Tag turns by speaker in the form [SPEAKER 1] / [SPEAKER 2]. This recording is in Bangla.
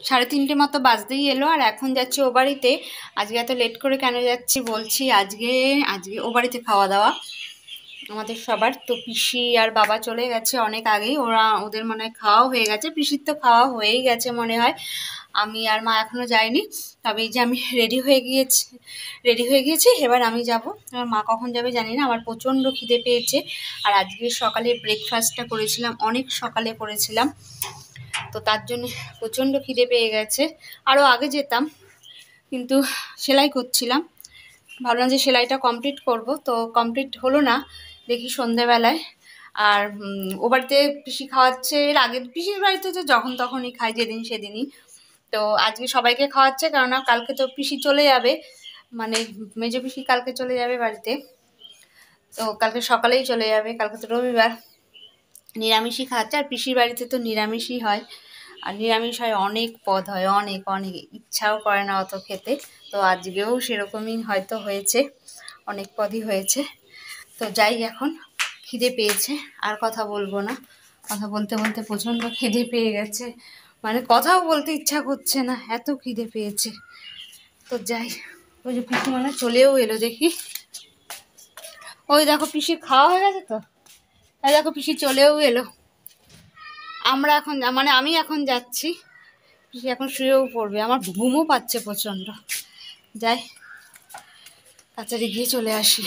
[SPEAKER 1] 3:30 মতো বাজতেই এলো, আর এখন যাচ্ছি ও বাড়িতে। আজকে এত লেট করে কেন যাচ্ছি বলছি, আজকে আজকে ও বাড়িতে খাওয়া দাওয়া আমাদের সবার। তো পিসি আর বাবা চলে গেছে অনেক আগেই, ওদের মনে হয় খাওয়া হয়ে গেছে, পিসির তো খাওয়া হয়েই গেছে মনে হয়। আমি আর মা এখনো যাইনি। তবে এই যে আমি রেডি হয়ে গিয়েছি, এবার আমি যাব। আমার মা কখন যাবে জানি না। আমার প্রচণ্ড খিদে পেয়েছে, আর আজকে সকালে ব্রেকফাস্টটা করেছিলাম, অনেক সকালে করেছিলাম, তো তার জন্য প্রচণ্ড খিদে পেয়ে গেছে। আরও আগে যেতাম, কিন্তু সেলাই করছিলাম, ভাবলাম যে সেলাইটা কমপ্লিট করব, তো কমপ্লিট হলো না, দেখি সন্ধেবেলায়। আর ও বাড়িতে পিসি খাওয়াচ্ছে, এর আগের পিসির বাড়িতে তো যখন তখনই খাই, যেদিন সেদিনই। তো আজকে সবাইকে খাওয়াচ্ছে, কেননা কালকে তো পিসি চলে যাবে, মানে মেজো পিসি কালকে চলে যাবে বাড়িতে। তো কালকে সকালেই চলে যাবে, কালকে তো রবিবার, নিরামিষই খাচ্ছে। আর পিসির বাড়িতে তো নিরামিষই হয়, আর নিরামিষ হয়, অনেক পদ হয়, অনেক অনেক, ইচ্ছাও করে না অত খেতে। তো আজকেও সেরকমই হয়তো হয়েছে, অনেক পদই হয়েছে। তো যাই, এখন খিদে পেয়েছে, আর কথা বলবো না, কথা বলতে বলতে প্রচণ্ড খিদে পেয়ে গেছে, মানে কথাও বলতে ইচ্ছা করছে না, এত খিদে পেয়েছে। তো যাই, ওই যে পিসি মানে চলেও এলো দেখি, ওই দেখো পিসির খাওয়া হয়ে গেছে তো, এই দেখো পিসি চলেও এলো। আমরা এখন মানে আমি এখন যাচ্ছি, পিসি এখন শুয়েও পড়বে, আমার ঘুমও পাচ্ছে প্রচণ্ড। যাই, তাড়াতাড়ি গিয়ে চলে আসি।